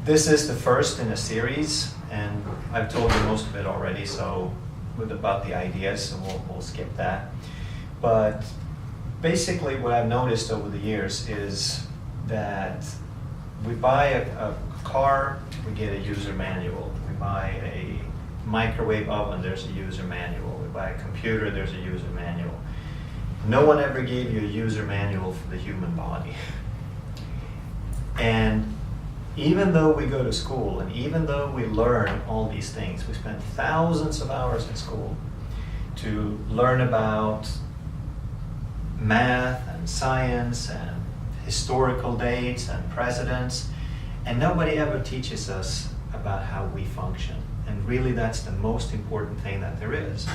This is the first in a series, and I've told you most of it already, so about the ideas, so we'll skip that. But basically what I've noticed over the years is that we buy a car, we get a user manual. We buy a microwave oven, there's a user manual. We buy a computer, there's a user manual. No one ever gave you a user manual for the human body. And even though we go to school, and even though we learn all these things, we spend thousands of hours in school to learn about math and science and historical dates and presidents, and nobody ever teaches us about how we function. And really that's the most important thing that there is.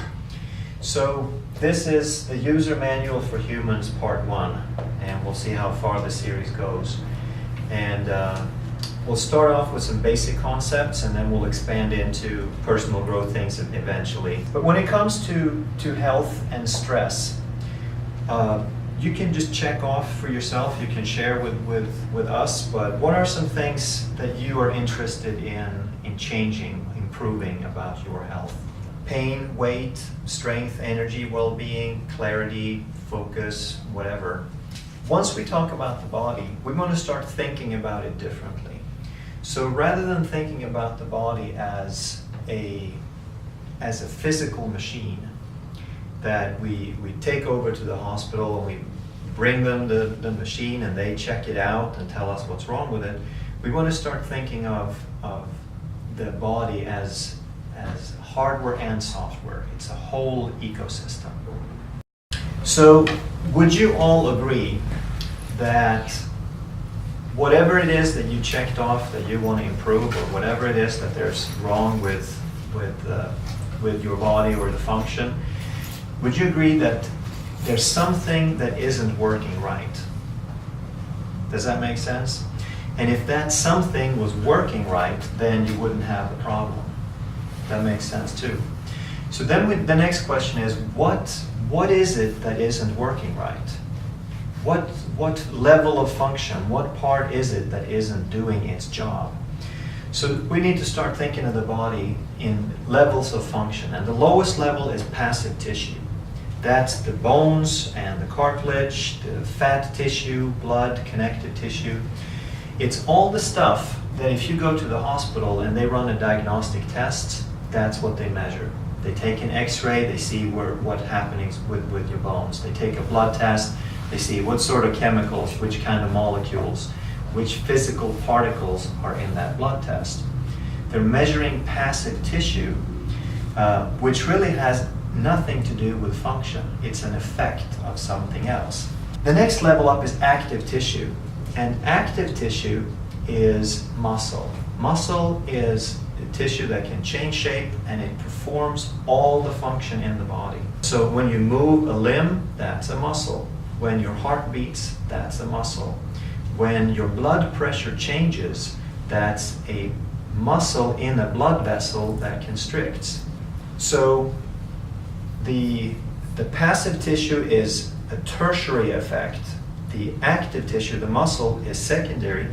So this is the user manual for humans part 1, and we'll see how far the series goes. And we'll start off with some basic concepts, and then we'll expand into personal growth things eventually. But when it comes to health and stress, you can just check off for yourself, you can share with us, but what are some things that you are interested in changing, improving about your health? Pain, weight, strength, energy, well-being, clarity, focus, whatever. Once we talk about the body, we want to start thinking about it differently. So rather than thinking about the body as a physical machine that we take over to the hospital and we bring them the machine and they check it out and tell us what's wrong with it, we want to start thinking of the body as hardware and software. It's a whole ecosystem. So would you all agree that whatever it is that you checked off that you want to improve, or whatever it is that there's wrong with your body or the function, would you agree that there's something that isn't working right? Does that make sense? And if that something was working right, then you wouldn't have a problem. That makes sense too. So then the next question is, what is it that isn't working right? What level of function, what part is it that isn't doing its job? So we need to start thinking of the body in levels of function, and the lowest level is passive tissue. That's the bones and the cartilage, the fat tissue, blood, connective tissue. It's all the stuff that if you go to the hospital and they run a diagnostic test, that's what they measure. They take an x-ray, they see what's happening with your bones. They take a blood test, they see what sort of chemicals, which kind of molecules, which physical particles are in that blood test. They're measuring passive tissue, which really has nothing to do with function. It's an effect of something else. The next level up is active tissue. And active tissue is muscle. Muscle is the tissue that can change shape and it performs all the function in the body. So when you move a limb, that's a muscle. When your heart beats, that's a muscle. When your blood pressure changes, that's a muscle in a blood vessel that constricts. So the passive tissue is a tertiary effect. The active tissue, the muscle, is secondary,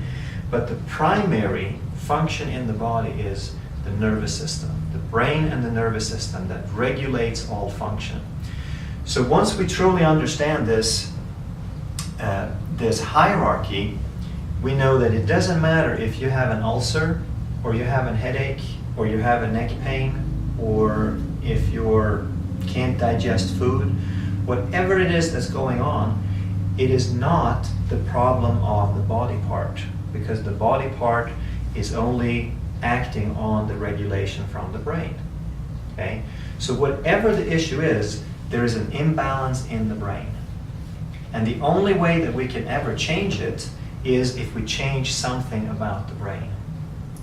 but the primary function in the body is the nervous system, the brain and the nervous system that regulates all function. So once we truly understand this hierarchy, we know that it doesn't matter if you have an ulcer, or you have a headache, or you have a neck pain, or if you can't digest food, whatever it is that's going on, it is not the problem of the body part, because the body part is only acting on the regulation from the brain. Okay? So whatever the issue is, there is an imbalance in the brain. And the only way that we can ever change it is if we change something about the brain,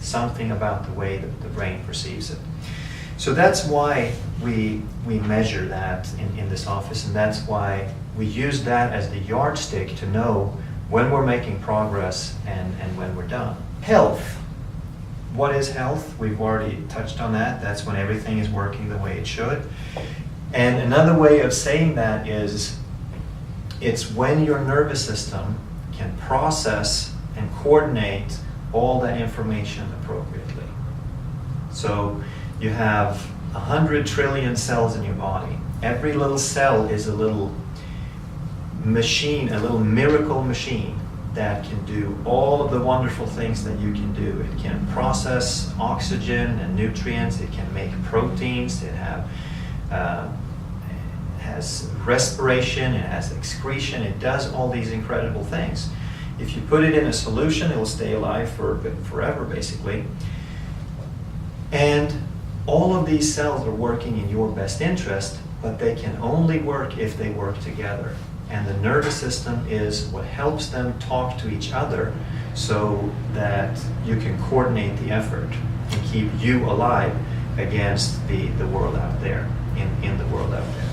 something about the way that the brain perceives it. So that's why we measure that in this office, and that's why we use that as the yardstick to know when we're making progress and when we're done. Health. What is health? We've already touched on that. That's when everything is working the way it should. And another way of saying that is, it's when your nervous system can process and coordinate all that information appropriately. So you have 100 trillion cells in your body. Every little cell is a little machine, a little miracle machine that can do all of the wonderful things that you can do. It can process oxygen and nutrients, it can make proteins, it has respiration, it has excretion, it does all these incredible things. If you put it in a solution, it will stay alive forever, basically. And all of these cells are working in your best interest, but they can only work if they work together. And the nervous system is what helps them talk to each other so that you can coordinate the effort and keep you alive against the world out there, in the world out there.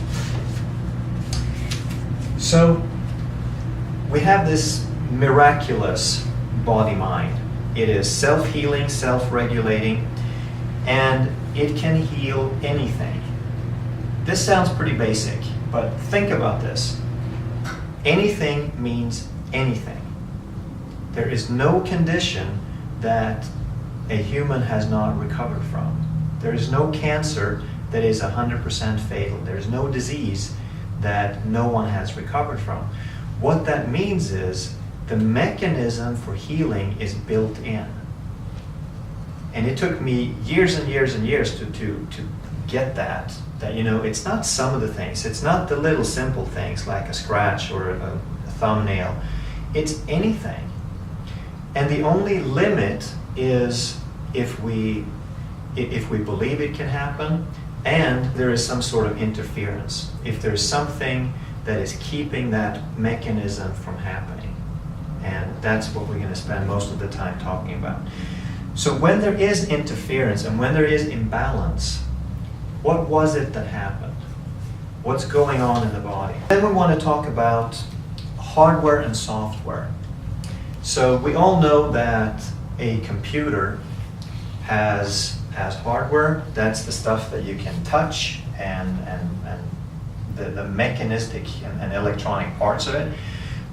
So we have this miraculous body-mind. It is self-healing, self-regulating, and it can heal anything. This sounds pretty basic, but think about this. Anything means anything. There is no condition that a human has not recovered from. There is no cancer that is 100% fatal. There is no disease that no one has recovered from. What that means is the mechanism for healing is built in. And it took me years and years and years to get that it's not some of the things. It's not the little simple things like a scratch or a thumbnail. It's anything. And the only limit is if we believe it can happen and there is some sort of interference. If there's something that is keeping that mechanism from happening. And that's what we're going to spend most of the time talking about. So when there is interference and when there is imbalance, what was it that happened? What's going on in the body? Then we want to talk about hardware and software. So we all know that a computer has hardware. That's the stuff that you can touch and the mechanistic and electronic parts of it.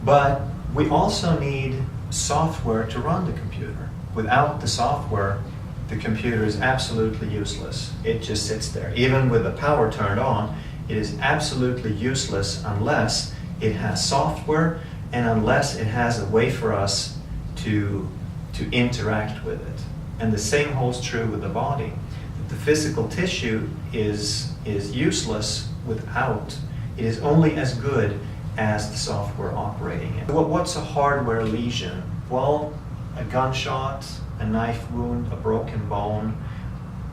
But we also need software to run the computer. Without the software, the computer is absolutely useless. It just sits there. Even with the power turned on, it is absolutely useless unless it has software and unless it has a way for us to interact with it. And the same holds true with the body. The physical tissue is useless without, it is only as good as the software operating it. What's a hardware lesion? Well, a gunshot, a knife wound, a broken bone,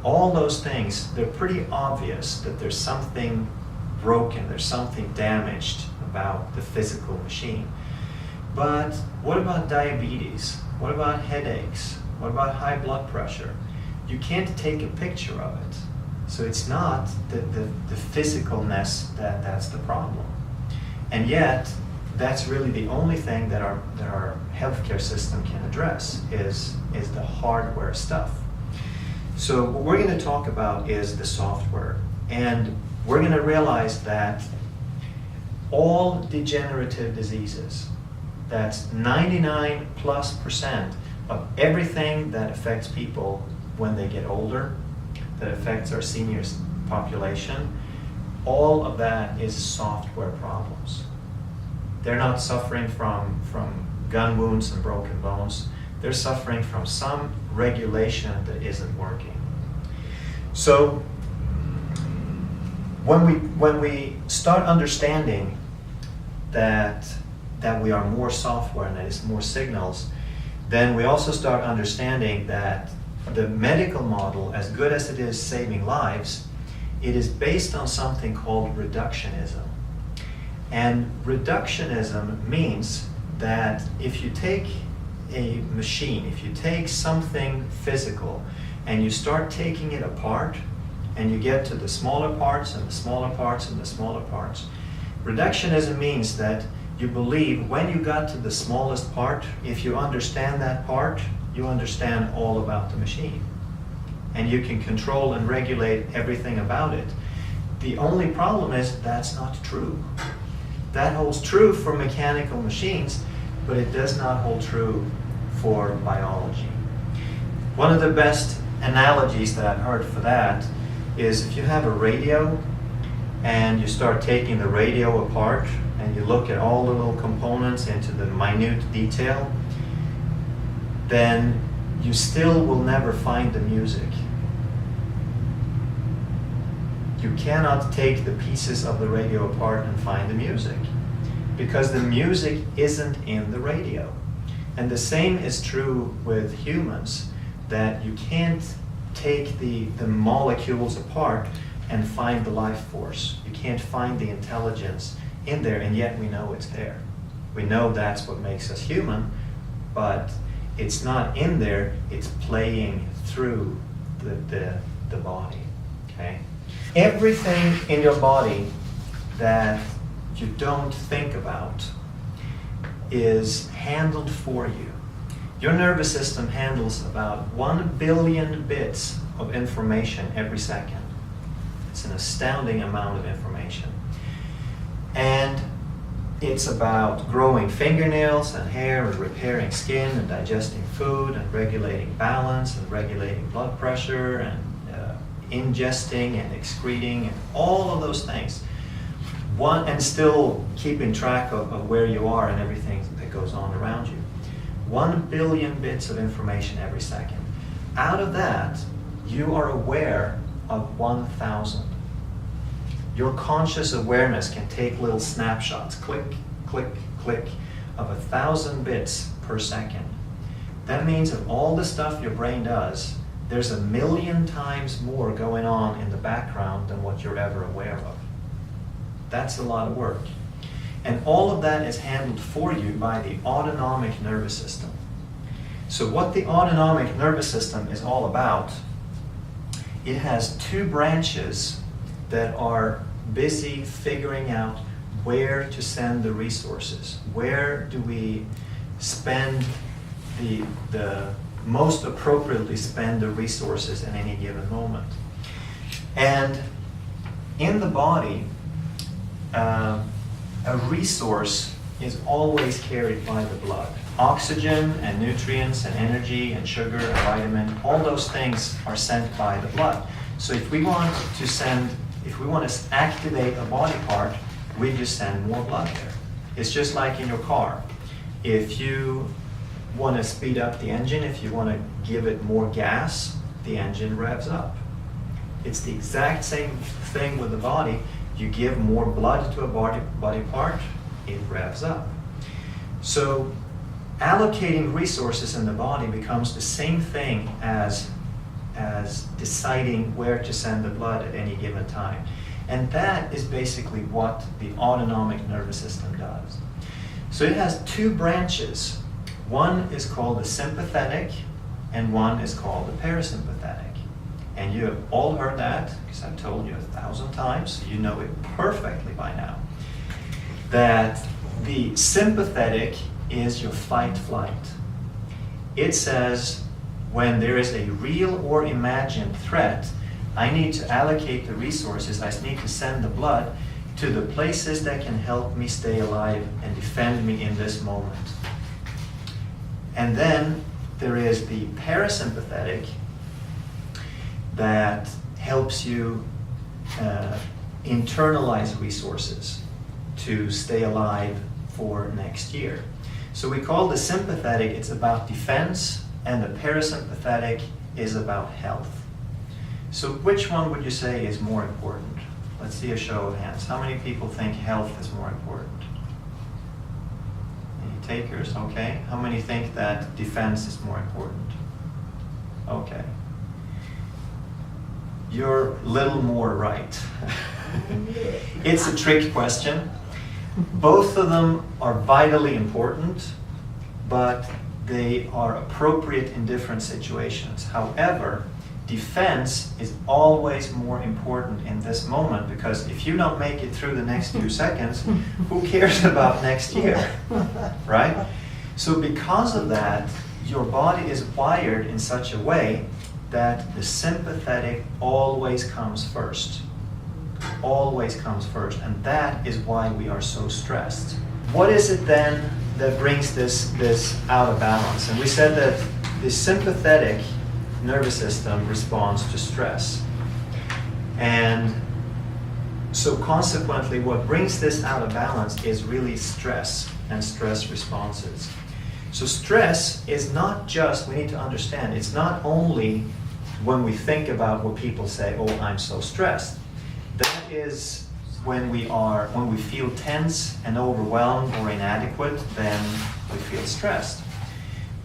all those things, they're pretty obvious that there's something broken, there's something damaged about the physical machine. But what about diabetes? What about headaches? What about high blood pressure? You can't take a picture of it. So it's not the physicalness that's the problem. And yet, that's really the only thing that our healthcare system can address is the hardware stuff. So what we're going to talk about is the software. And we're going to realize that all degenerative diseases, that's 99+% of everything that affects people when they get older, that affects our seniors population, all of that is software problems. They're not suffering from gun wounds and broken bones. They're suffering from some regulation that isn't working. So when we start understanding that we are more software and that it's more signals, then we also start understanding that the medical model, as good as it is saving lives, it is based on something called reductionism. And reductionism means that if you take a machine, if you take something physical and you start taking it apart and you get to the smaller parts and the smaller parts and the smaller parts, reductionism means that you believe when you got to the smallest part, if you understand that part, you understand all about the machine. And you can control and regulate everything about it. The only problem is that's not true. That holds true for mechanical machines, but it does not hold true for biology. One of the best analogies that I've heard for that is if you have a radio and you start taking the radio apart and you look at all the little components into the minute detail, then you still will never find the music. You cannot take the pieces of the radio apart and find the music, because the music isn't in the radio. And the same is true with humans, that you can't take the molecules apart and find the life force. You can't find the intelligence in there, and yet we know it's there. We know that's what makes us human, but it's not in there, it's playing through the body, okay? Everything in your body that you don't think about is handled for you. Your nervous system handles about 1 billion bits of information every second. It's an astounding amount of information. And it's about growing fingernails and hair and repairing skin and digesting food and regulating balance and regulating blood pressure and ingesting and excreting and all of those things. And still keeping track of where you are and everything that goes on around you. 1 billion bits of information every second. Out of that, you are aware of 1,000. Your conscious awareness can take little snapshots, click, click, click, of 1,000 bits per second. That means of all the stuff your brain does, there's 1 million times more going on in the background than what you're ever aware of. That's a lot of work. And all of that is handled for you by the autonomic nervous system. So what the autonomic nervous system is all about, it has 2 branches that are busy figuring out where to send the resources. Where do we spend the most appropriately spend the resources in any given moment? And in the body, a resource is always carried by the blood. Oxygen and nutrients and energy and sugar and vitamin, all those things are sent by the blood. So if we want to activate a body part, we just send more blood there. It's just like in your car. If you want to speed up the engine, if you want to give it more gas, the engine revs up. It's the exact same thing with the body. You give more blood to a body part, it revs up. So allocating resources in the body becomes the same thing as deciding where to send the blood at any given time. And that is basically what the autonomic nervous system does. So it has 2 branches. One is called the sympathetic and one is called the parasympathetic. And you have all heard that, because I've told you 1,000 times, so you know it perfectly by now, that the sympathetic is your fight-flight. It says, when there is a real or imagined threat, I need to allocate the resources, I need to send the blood to the places that can help me stay alive and defend me in this moment. And then there is the parasympathetic that helps you internalize resources to stay alive for next year. So we call the sympathetic, it's about defense, and the parasympathetic is about health. So which one would you say is more important? Let's see a show of hands. How many people think health is more important? Any takers? Okay. How many think that defense is more important? Okay. You're a little more right. It's a trick question. Both of them are vitally important, but they are appropriate in different situations. However, defense is always more important in this moment, because if you don't make it through the next few seconds, who cares about next year, right? So because of that, your body is wired in such a way that the sympathetic always comes first. Always comes first, and that is why we are so stressed. What is it then that brings this out of balance? And we said that the sympathetic nervous system responds to stress. And so consequently, what brings this out of balance is really stress and stress responses. So stress is not just, we need to understand, it's not only when we think about what people say, oh, I'm so stressed. That is when we feel tense and overwhelmed or inadequate, then we feel stressed.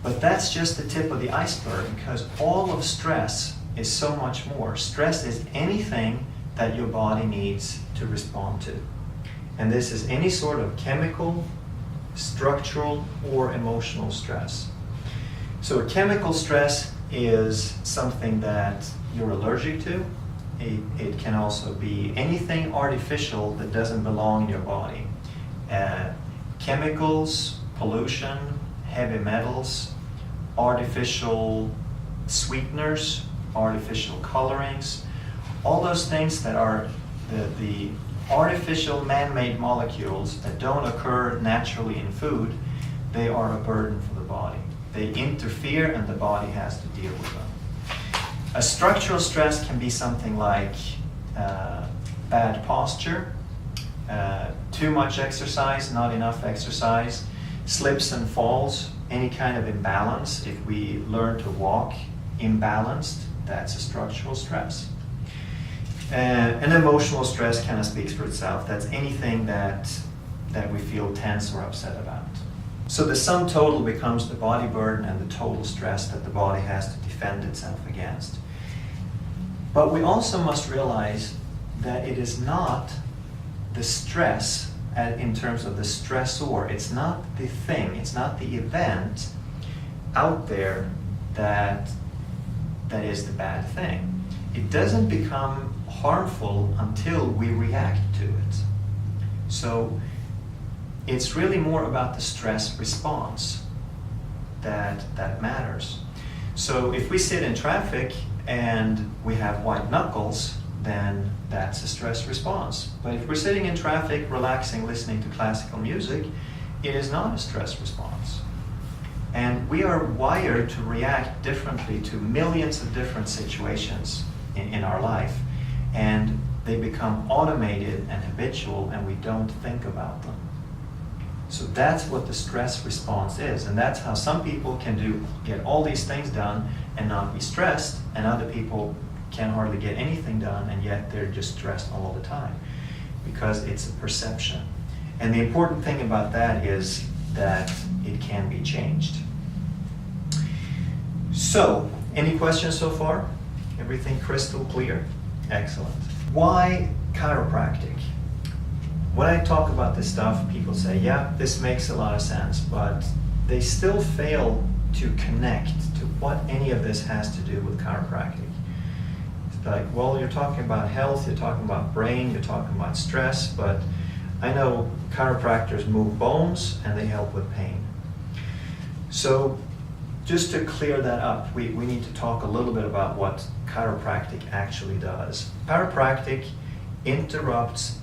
But that's just the tip of the iceberg, because all of stress is so much more. Stress is anything that your body needs to respond to. And this is any sort of chemical, structural, or emotional stress. So a chemical stress is something that you're allergic to. It can also be anything artificial that doesn't belong in your body. Chemicals, pollution, heavy metals, artificial sweeteners, artificial colorings, all those things that are the artificial man-made molecules that don't occur naturally in food, they are a burden for the body. They interfere and the body has to deal with them. A structural stress can be something like bad posture, too much exercise, not enough exercise, slips and falls, any kind of imbalance. If we learn to walk imbalanced, that's a structural stress. An emotional stress kind of speaks for itself. That's anything that we feel tense or upset about. So the sum total becomes the body burden and the total stress that the body has to defend itself against. But we also must realize that it is not the stress in terms of the stressor. It's not the thing, it's not the event out there that is the bad thing. It doesn't become harmful until we react to it. So it's really more about the stress response that matters. So if we sit in traffic and we have white knuckles, then that's a stress response. But if we're sitting in traffic, relaxing, listening to classical music, it is not a stress response. And we are wired to react differently to millions of different situations in our life. And they become automated and habitual, and we don't think about them. So that's what the stress response is. And that's how some people can get all these things done and not be stressed, and other people can hardly get anything done, and yet they're just stressed all the time, because it's a perception. And the important thing about that is that it can be changed. So, any questions so far? Everything crystal clear? Excellent. Why chiropractic? When I talk about this stuff, people say, yeah, this makes a lot of sense, but they still fail to connect to what any of this has to do with chiropractic. It's like, well, you're talking about health, you're talking about brain, you're talking about stress, but I know chiropractors move bones and they help with pain. So just to clear that up, we need to talk a little bit about what chiropractic actually does. Chiropractic interrupts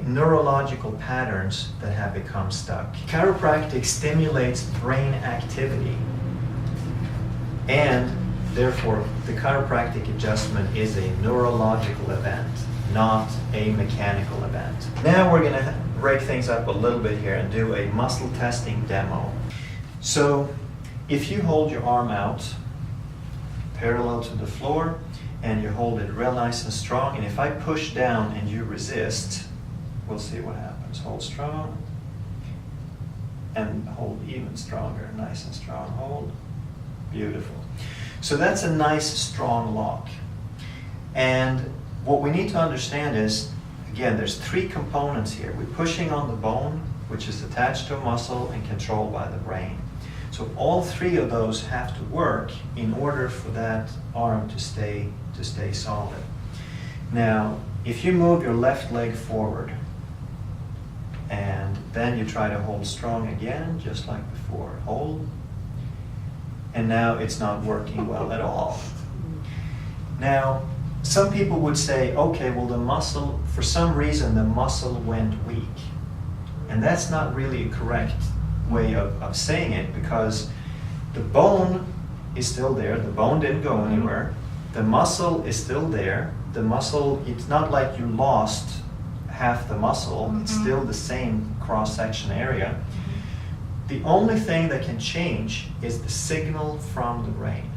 neurological patterns that have become stuck. Chiropractic stimulates brain activity, and therefore the chiropractic adjustment is a neurological event, not a mechanical event. Now we're going to break things up a little bit here and do a muscle testing demo. So if you hold your arm out parallel to the floor and you hold it real nice and strong, and if I push down and you resist, we'll see what happens. Hold strong and hold even stronger. Nice and strong hold. Beautiful. So that's a nice strong lock. And what we need to understand is, again, there's three components here. We're pushing on the bone, which is attached to a muscle and controlled by the brain. So all three of those have to work in order for that arm to stay solid. Now, if you move your left leg forward, and then you try to hold strong again, just like before. Hold. And now it's not working well at all. Now, some people would say, okay, well the muscle, for some reason the muscle went weak. And that's not really a correct way of saying it, because the bone is still there. The bone didn't go anywhere. The muscle is still there. The muscle, it's not like you lost half the muscle. It's still the same cross-section area. The only thing that can change is the signal from the brain.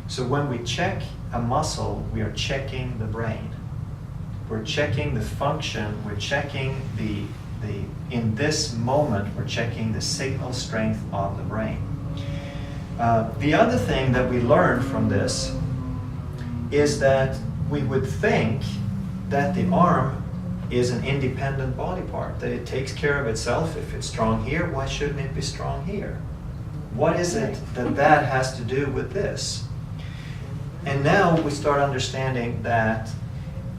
So when we check a muscle, we are checking the brain. We're checking the function, we're checking in this moment, we're checking the signal strength of the brain. The other thing that we learned from this is that we would think that the arm is an independent body part, that it takes care of itself. If it's strong here, why shouldn't it be strong here? What is it that has to do with this? And now we start understanding that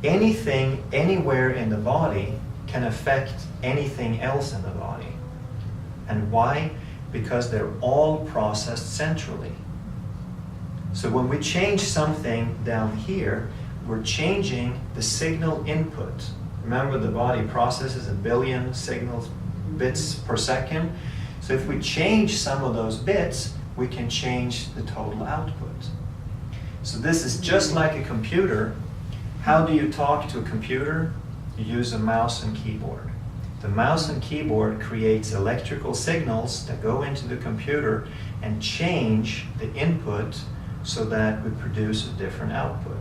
anything, anywhere in the body can affect anything else in the body. And why? Because they're all processed centrally. So when we change something down here, we're changing the signal input. Remember, the body processes 1 billion signals bits per second. So if we change some of those bits, we can change the total output. So this is just like a computer. How do you talk to a computer? You use a mouse and keyboard. The mouse and keyboard creates electrical signals that go into the computer and change the input so that we produce a different output.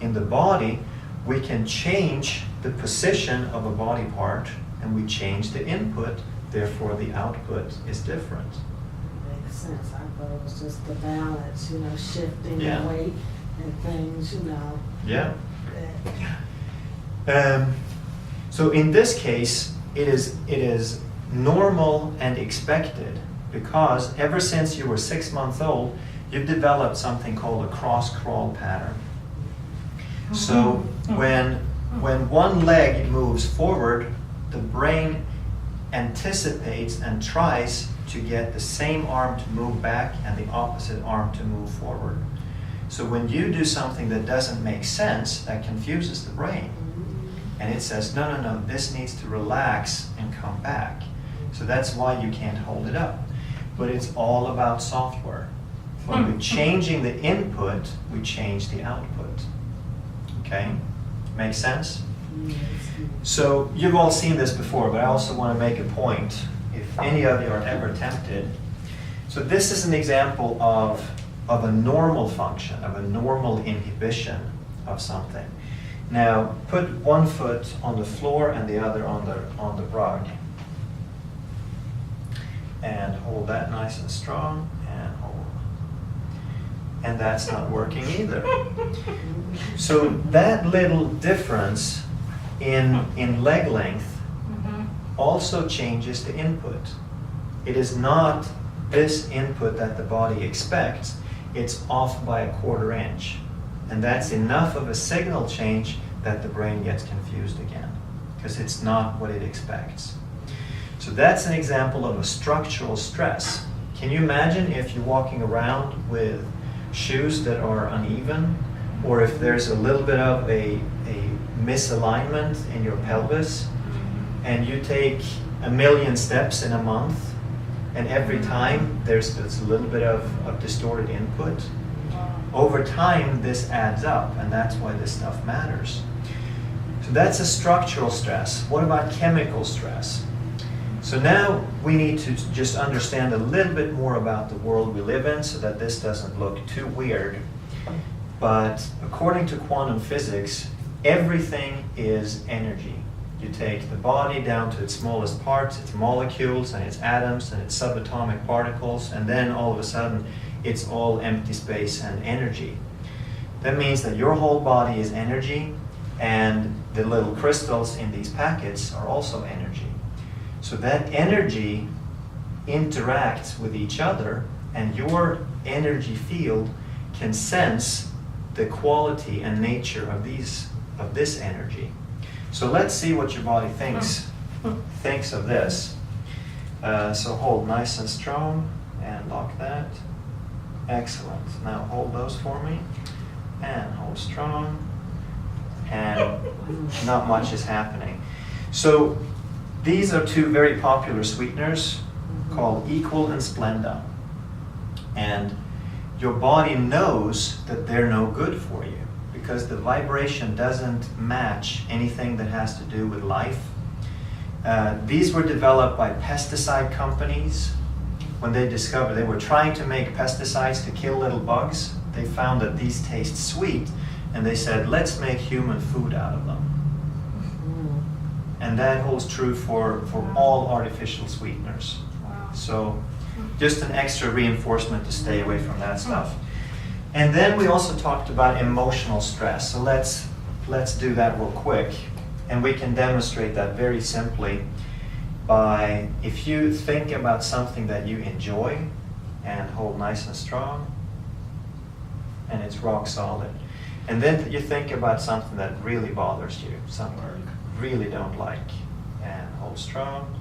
In the body, we can change the position of a body part and we change the input, therefore the output is different. Makes sense. I thought it was just the balance, shifting the weight and things, Yeah. So in this case, it is normal and expected because ever since you were 6 months old, you've developed something called a cross-crawl pattern. So when one leg moves forward, the brain anticipates and tries to get the same arm to move back and the opposite arm to move forward. So when you do something that doesn't make sense, that confuses the brain. And it says, no, this needs to relax and come back. So that's why you can't hold it up. But it's all about software. When we're changing the input, we change the output. Okay? Make sense? So you've all seen this before, but I also want to make a point, if any of you are ever tempted. So this is an example of a normal function, of a normal inhibition of something. Now, put one foot on the floor and the other on the rug. And hold that nice and strong, and hold. And that's not working either. So that little difference in leg length also changes the input. It is not this input that the body expects, it's off by 1/4 inch. And that's enough of a signal change that the brain gets confused again, because it's not what it expects. So that's an example of a structural stress. Can you imagine if you're walking around with shoes that are uneven, or if there's a little bit of a misalignment in your pelvis, and you take 1 million steps in a month, and every time there's a little bit of distorted input? Over time, this adds up, and that's why this stuff matters. So that's a structural stress. What about chemical stress? So now we need to just understand a little bit more about the world we live in so that this doesn't look too weird. But according to quantum physics, everything is energy. You take the body down to its smallest parts, its molecules and its atoms and its subatomic particles, and then all of a sudden it's all empty space and energy. That means that your whole body is energy, and the little crystals in these packets are also energy. So that energy interacts with each other, and your energy field can sense the quality and nature of this energy. So let's see what your body thinks of this. So hold nice and strong and lock that. Excellent. Now hold those for me and hold strong, and not much is happening. So these are two very popular sweeteners called Equal and Splenda. And your body knows that they're no good for you because the vibration doesn't match anything that has to do with life. These were developed by pesticide companies. When they discovered, they were trying to make pesticides to kill little bugs. They found that these taste sweet, and they said, let's make human food out of them. And that holds true for all artificial sweeteners. So just an extra reinforcement to stay away from that stuff. And then we also talked about emotional stress. So let's do that real quick. And we can demonstrate that very simply by, if you think about something that you enjoy and hold nice and strong, and it's rock solid. And then you think about something that really bothers you, something you really don't like, and hold strong.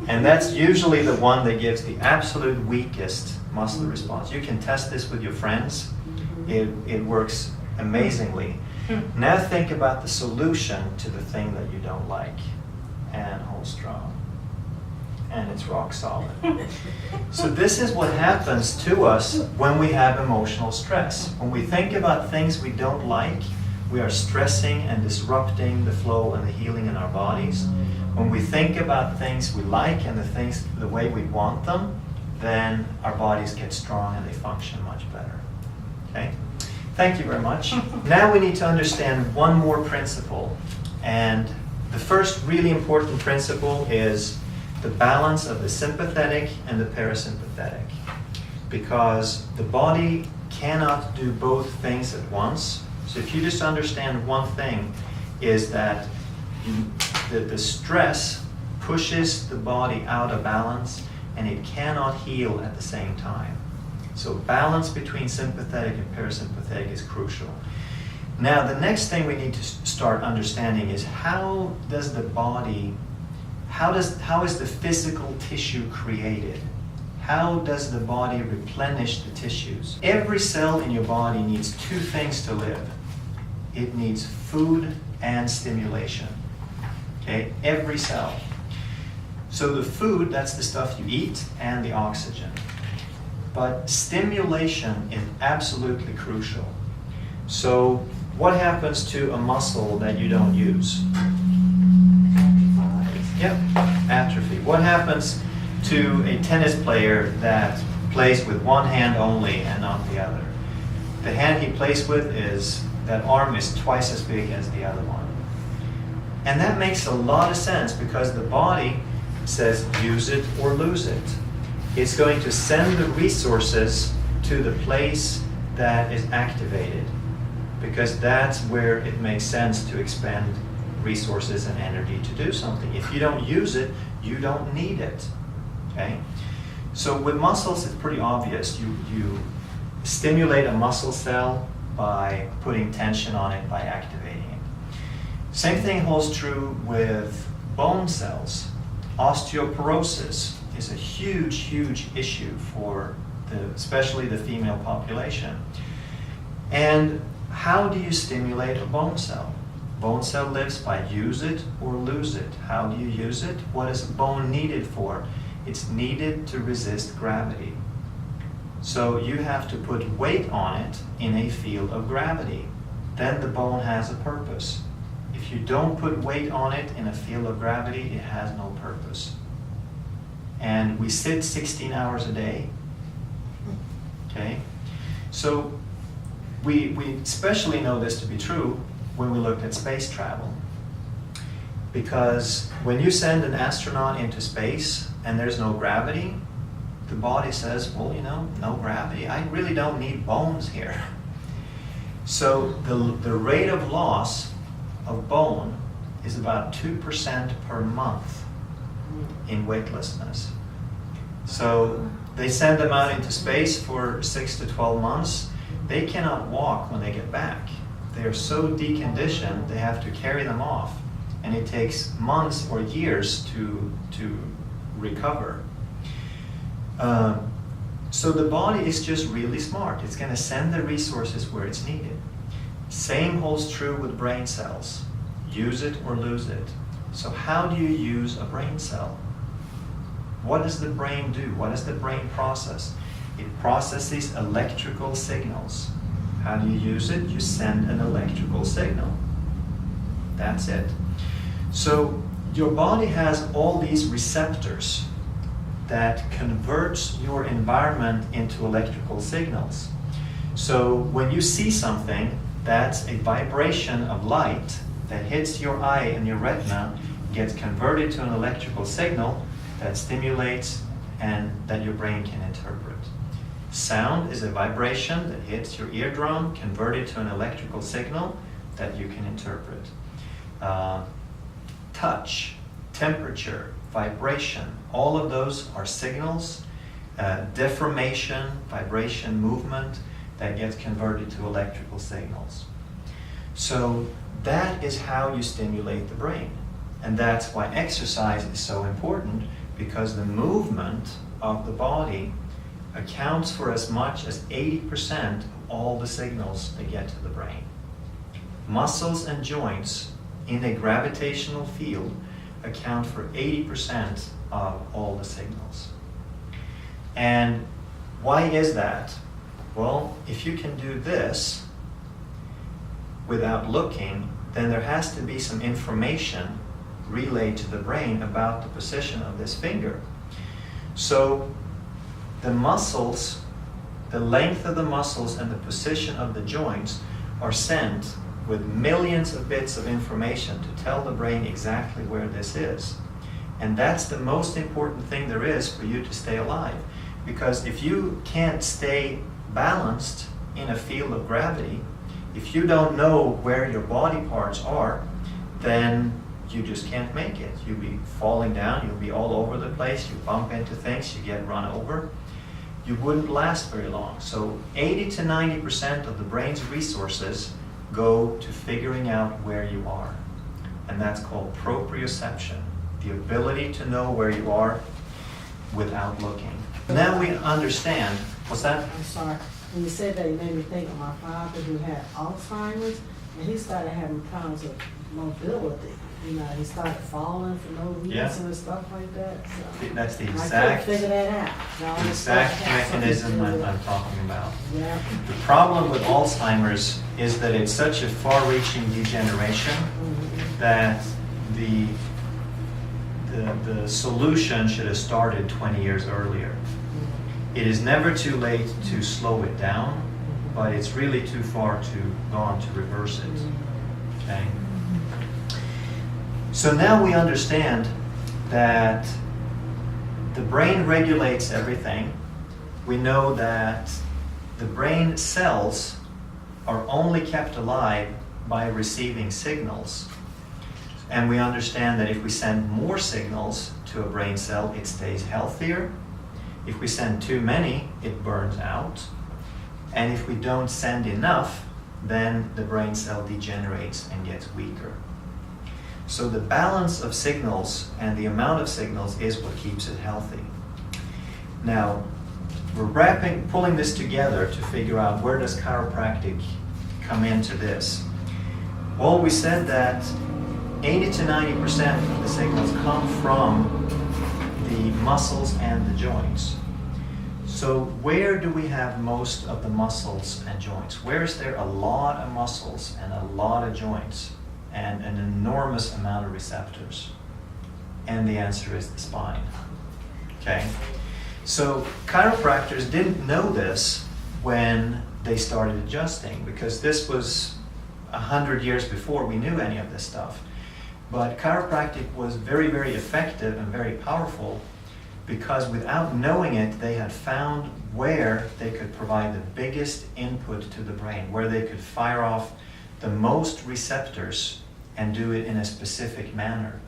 And that's usually the one that gives the absolute weakest muscle response. You can test this with your friends. It works amazingly. Now think about the solution to the thing that you don't like, and hold strong. And it's rock solid. So this is what happens to us when we have emotional stress. When we think about things we don't like, we are stressing and disrupting the flow and the healing in our bodies. When we think about things we like and the things the way we want them, then our bodies get strong and they function much better. Okay? Thank you very much. Now we need to understand one more principle. And the first really important principle is the balance of the sympathetic and the parasympathetic. Because the body cannot do both things at once. So if you just understand one thing, is that the stress pushes the body out of balance and it cannot heal at the same time. So balance between sympathetic and parasympathetic is crucial. Now the next thing we need to start understanding is how is the physical tissue created? How does the body replenish the tissues? Every cell in your body needs two things to live. It needs food and stimulation. Okay, every cell. So the food, that's the stuff you eat, and the oxygen. But stimulation is absolutely crucial. So what happens to a muscle that you don't use? Yep, atrophy. What happens to a tennis player that plays with one hand only and not the other? The hand he plays with that arm is twice as big as the other one. And that makes a lot of sense because the body says use it or lose it. It's going to send the resources to the place that is activated because that's where it makes sense to expend resources and energy to do something. If you don't use it, you don't need it. Okay? So with muscles, it's pretty obvious. You stimulate a muscle cell by putting tension on it, by activating it. Same thing holds true with bone cells. Osteoporosis is a huge, huge issue for especially the female population. And how do you stimulate a bone cell? Bone cell lives by use it or lose it. How do you use it? What is a bone needed for? It's needed to resist gravity. So you have to put weight on it in a field of gravity. Then the bone has a purpose. If you don't put weight on it in a field of gravity, it has no purpose. And we sit 16 hours a day. Okay? So we especially know this to be true when we look at space travel. Because when you send an astronaut into space and there's no gravity, the body says, well, no gravity. I really don't need bones here. So the rate of loss of bone is about 2% per month in weightlessness. So they send them out into space for 6 to 12 months. They cannot walk when they get back. They are so deconditioned, they have to carry them off. And it takes months or years to recover. So the body is just really smart. It's going to send the resources where it's needed. Same holds true with brain cells. Use it or lose it. So how do you use a brain cell? What does the brain do? What is the brain process? It processes electrical signals. How do you use it? You send an electrical signal. That's it. So your body has all these receptors that converts your environment into electrical signals. So when you see something, that's a vibration of light that hits your eye and your retina, gets converted to an electrical signal that stimulates and that your brain can interpret. Sound is a vibration that hits your eardrum, converted to an electrical signal that you can interpret. Touch, temperature, vibration, all of those are signals. Deformation, vibration, movement that gets converted to electrical signals. So that is how you stimulate the brain. And that's why exercise is so important, because the movement of the body accounts for as much as 80% of all the signals that get to the brain. Muscles and joints in a gravitational field account for 80% of all the signals. And why is that? Well, if you can do this without looking, then there has to be some information relayed to the brain about the position of this finger. So the muscles, the length of the muscles and the position of the joints are sent with millions of bits of information to tell the brain exactly where this is. And that's the most important thing there is for you to stay alive. Because if you can't stay balanced in a field of gravity, if you don't know where your body parts are, then you just can't make it. You'll be falling down, you'll be all over the place, you bump into things, you get run over. You wouldn't last very long. So 80 to 90% of the brain's resources go to figuring out where you are. And that's called proprioception, the ability to know where you are without looking. Now we understand. What's that? I'm sorry. When you said that, it made me think of my father who had Alzheimer's, and he started having problems with mobility. You know, he started falling for no reason and stuff like that. So that's the I couldn't exact figure that out. The exact mechanism I'm talking about. Yeah. The problem with Alzheimer's is that it's such a far-reaching degeneration that the solution should have started 20 years earlier. It is never too late to slow it down, but it's really too far gone to reverse it. Okay? So now we understand that the brain regulates everything. We know that the brain cells are only kept alive by receiving signals. And we understand that if we send more signals to a brain cell, it stays healthier. If we send too many, it burns out. And if we don't send enough, then the brain cell degenerates and gets weaker. So the balance of signals and the amount of signals is what keeps it healthy. Now, we're pulling this together to figure out where does chiropractic come into this. Well, we said that 80 to 90% of the signals come from the muscles and the joints. So where do we have most of the muscles and joints? Where is there a lot of muscles and a lot of joints and an enormous amount of receptors? And the answer is the spine. Okay? So chiropractors didn't know this when they started adjusting, because this was 100 years before we knew any of this stuff. But chiropractic was very, very effective and very powerful because without knowing it, they had found where they could provide the biggest input to the brain, where they could fire off the most receptors and do it in a specific manner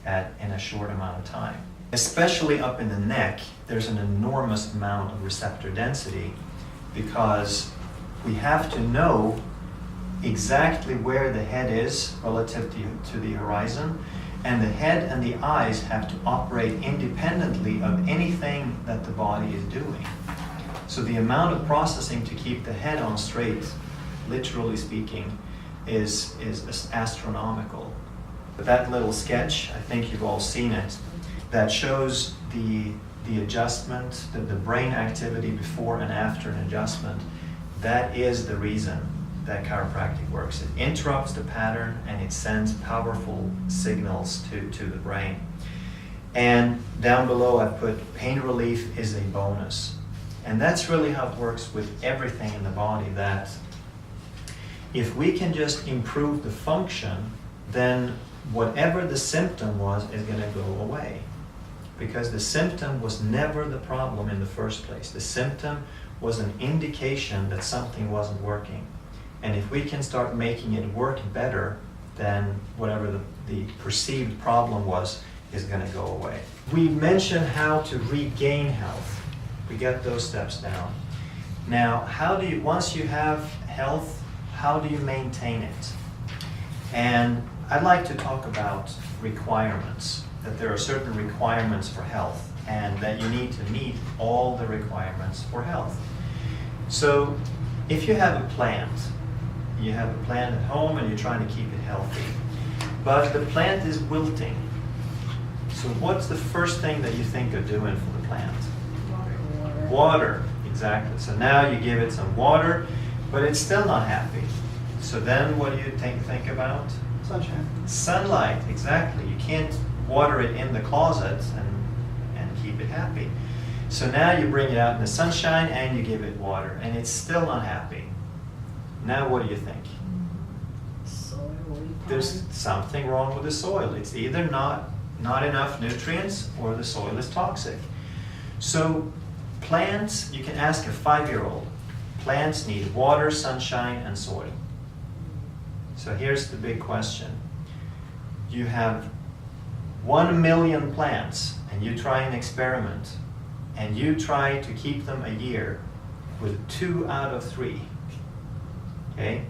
in a short amount of time. Especially up in the neck, there's an enormous amount of receptor density because we have to know exactly where the head is relative to the horizon, and the head and the eyes have to operate independently of anything that the body is doing. So the amount of processing to keep the head on straight, literally speaking, is astronomical. That little sketch, I think you've all seen it, that shows the the adjustment, the brain activity before and after an adjustment, that is the reason that chiropractic works. It interrupts the pattern and it sends powerful signals to the brain. And down below I've put pain relief is a bonus. And that's really how it works with everything in the body, that if we can just improve the function, then whatever the symptom was is going to go away. Because the symptom was never the problem in the first place. The symptom was an indication that something wasn't working. And if we can start making it work better, then whatever the perceived problem was is going to go away. We mentioned how to regain health. We got those steps down. Now, once you have health, how do you maintain it? And I'd like to talk about requirements, that there are certain requirements for health and that you need to meet all the requirements for health. So if you have a plant at home and you're trying to keep it healthy, but the plant is wilting. So what's the first thing that you think of doing for the plant? Water, exactly. So now you give it some water, but it's still not happy. So then what do you think about? Sunshine. Sunlight, exactly. You can't water it in the closet and keep it happy. So now you bring it out in the sunshine and you give it water, and it's still not happy. Now what do you think? Soil. There's something wrong with the soil. It's either not enough nutrients or the soil is toxic. So plants, you can ask a 5-year-old, plants need water, sunshine, and soil. So here's the big question. You have 1 million plants and you try an experiment and you try to keep them a year with 2 out of 3. Okay?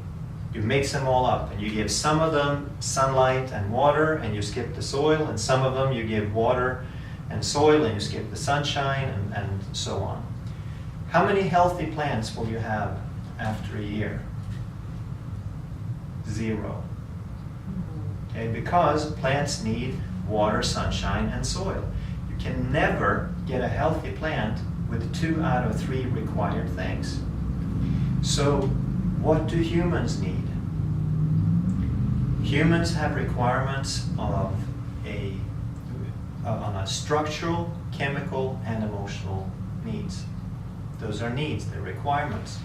You mix them all up and you give some of them sunlight and water and you skip the soil, and some of them you give water and soil and you skip the sunshine, and so on. How many healthy plants will you have after a year? 0. Okay, because plants need water, sunshine, and soil. You can never get a healthy plant with 2 out of 3 required things. So what do humans need? Humans have requirements on a structural, chemical, and emotional needs. Those are needs, they're requirements.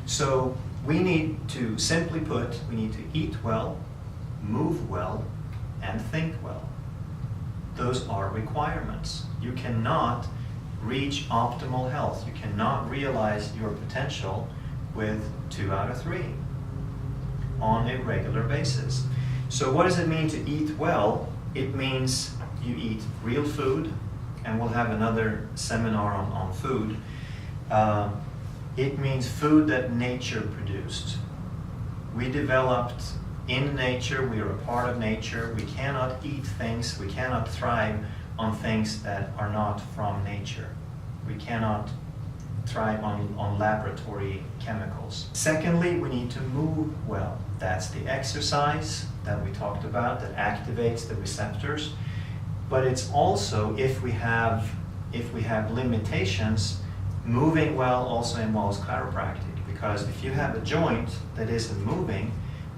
So we need to, simply put, we need to eat well, move well, and think well. Those are requirements. You cannot reach optimal health. You cannot realize your potential with 2 out of 3 on a regular basis. So what does it mean to eat well? It means you eat real food, and we'll have another seminar on food. It means food that nature produced. We developed in nature, we are a part of nature. We cannot eat things, we cannot thrive on things that are not from nature. We cannot thrive on laboratory chemicals. Secondly, we need to move well. That's the exercise that we talked about that activates the receptors. But it's also, if we have limitations, moving well also involves chiropractic, because if you have a joint that isn't moving,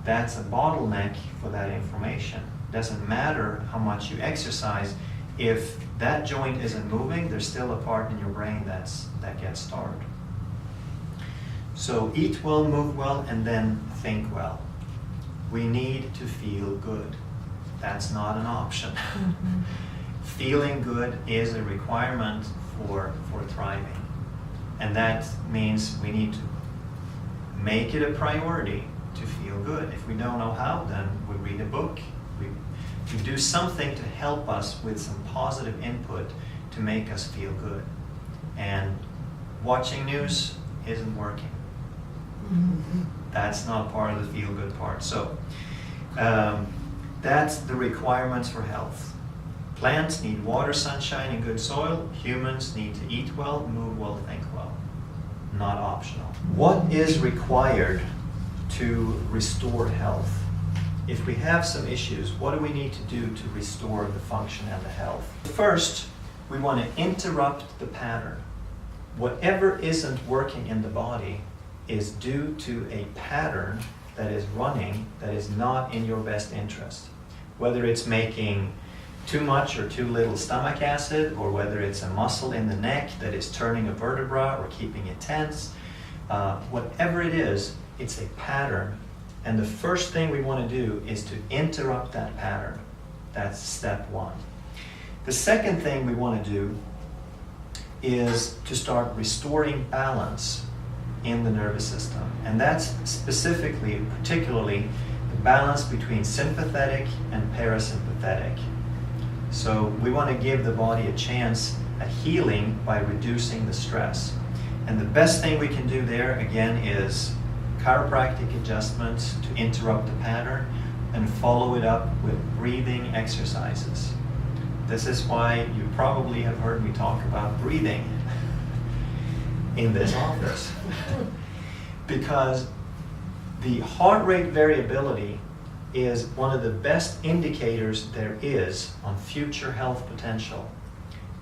that's a bottleneck for that information. It doesn't matter how much you exercise. If that joint isn't moving, there's still a part in your brain that gets starved. So eat well, move well, and then think well. We need to feel good. That's not an option. Mm-hmm. Feeling good is a requirement for thriving. And that means we need to make it a priority to feel good. If we don't know how, then we read a book. We do something to help us with some positive input to make us feel good. And watching news isn't working. Mm-hmm. That's not part of the feel good part. So that's the requirements for health. Plants need water, sunshine, and good soil. Humans need to eat well, move well, think well. Not optional. What is required to restore health? If we have some issues, what do we need to do to restore the function and the health? First, we want to interrupt the pattern. Whatever isn't working in the body is due to a pattern that is running that is not in your best interest. Whether it's making too much or too little stomach acid, or whether it's a muscle in the neck that is turning a vertebra or keeping it tense, whatever it is, it's a pattern. And the first thing we want to do is to interrupt that pattern. That's step one. The second thing we want to do is to start restoring balance in the nervous system. And that's specifically, particularly, the balance between sympathetic and parasympathetic. So we want to give the body a chance at healing by reducing the stress. And the best thing we can do there, again, is chiropractic adjustments to interrupt the pattern and follow it up with breathing exercises. This is why you probably have heard me talk about breathing in this office. Because the heart rate variability is one of the best indicators there is on future health potential.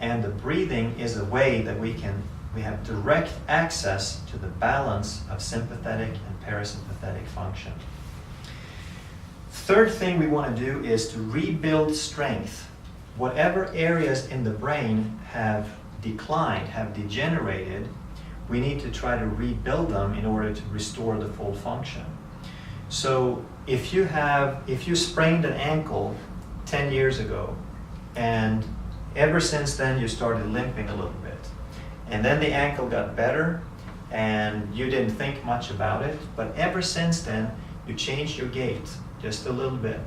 And the breathing is a way that we have direct access to the balance of sympathetic and parasympathetic function. Third thing we want to do is to rebuild strength. Whatever areas in the brain have declined, have degenerated, we need to try to rebuild them in order to restore the full function. So if you sprained an ankle 10 years ago, and ever since then you started limping a little bit, and then the ankle got better and you didn't think much about it, but ever since then you changed your gait just a little bit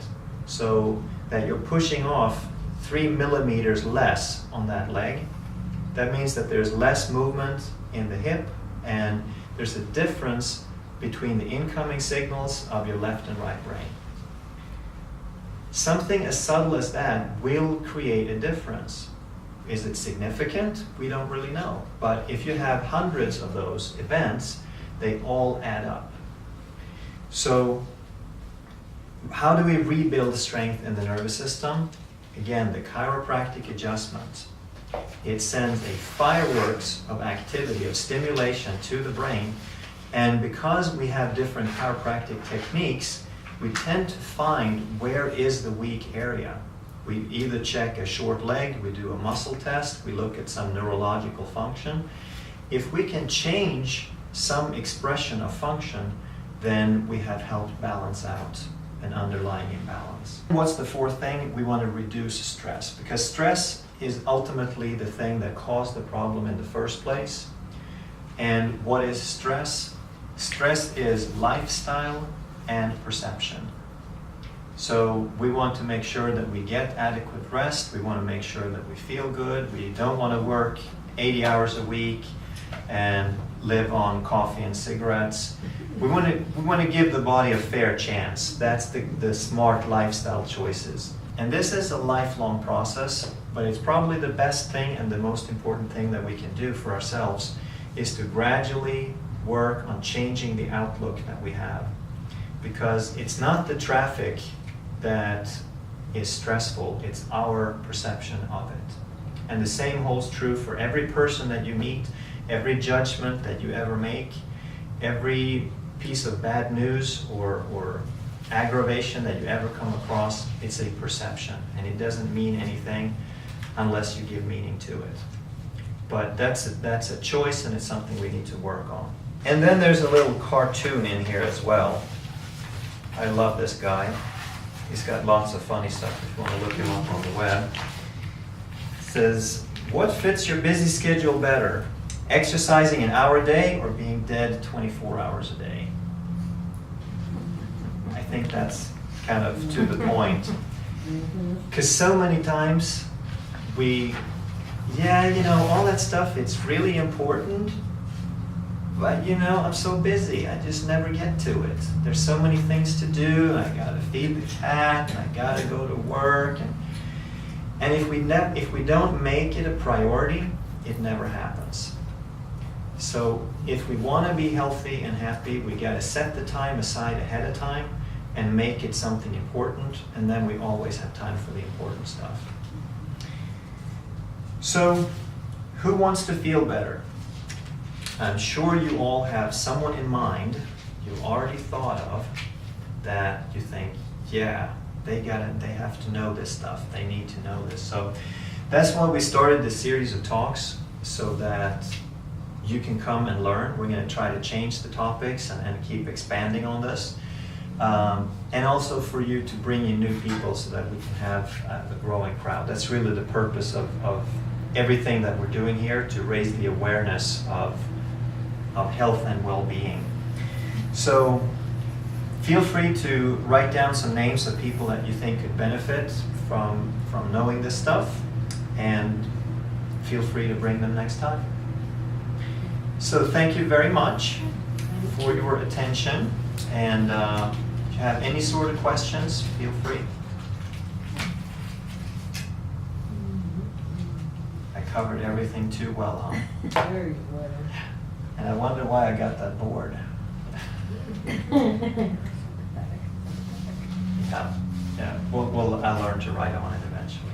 so that you're pushing off 3 millimeters less on that leg. That means that there's less movement in the hip, and there's a difference between the incoming signals of your left and right brain. Something as subtle as that will create a difference. Is it significant? We don't really know. But if you have hundreds of those events, they all add up. So how do we rebuild strength in the nervous system? Again, the chiropractic adjustment. It sends a fireworks of activity, of stimulation to the brain. And because we have different chiropractic techniques, we tend to find where is the weak area. We either check a short leg, we do a muscle test, we look at some neurological function. If we can change some expression of function, then we have helped balance out an underlying imbalance. What's the fourth thing? We want to reduce stress, because stress is ultimately the thing that caused the problem in the first place. And what is stress? Stress is lifestyle and perception. So we want to make sure that we get adequate rest. We want to make sure that we feel good. We don't want to work 80 hours a week and live on coffee and cigarettes. We want to give the body a fair chance. That's the smart lifestyle choices. And this is a lifelong process, but it's probably the best thing and the most important thing that we can do for ourselves is to gradually work on changing the outlook that we have. Because it's not the traffic that is stressful, it's our perception of it. And the same holds true for every person that you meet, every judgment that you ever make, every piece of bad news or aggravation that you ever come across. It's a perception, and it doesn't mean anything unless you give meaning to it. But that's a choice, and it's something we need to work on. And then there's a little cartoon in here as well. I love this guy. He's got lots of funny stuff if you want to look him up on the web. It says, what fits your busy schedule better? Exercising an hour a day or being dead 24 hours a day? I think that's kind of to the point. Because so many times all that stuff, it's really important. But I'm so busy, I just never get to it. There's so many things to do, I gotta feed the cat, and I gotta go to work. And if we don't make it a priority, it never happens. So if we wanna be healthy and happy, we gotta set the time aside ahead of time and make it something important, and then we always have time for the important stuff. So, who wants to feel better? I'm sure you all have someone in mind you already thought of that you think, yeah, they have to know this stuff. They need to know this. So that's why we started this series of talks, so that you can come and learn. We're going to try to change the topics and keep expanding on this. And also for you to bring in new people so that we can have a growing crowd. That's really the purpose of everything that we're doing here, to raise the awareness of health and well-being. So feel free to write down some names of people that you think could benefit from knowing this stuff, and feel free to bring them next time. So thank you very much for your attention, and if you have any sort of questions, feel free. I covered everything too well, huh? Very well. And I wonder why I got that bored. Yeah. I'll learn to write on it eventually.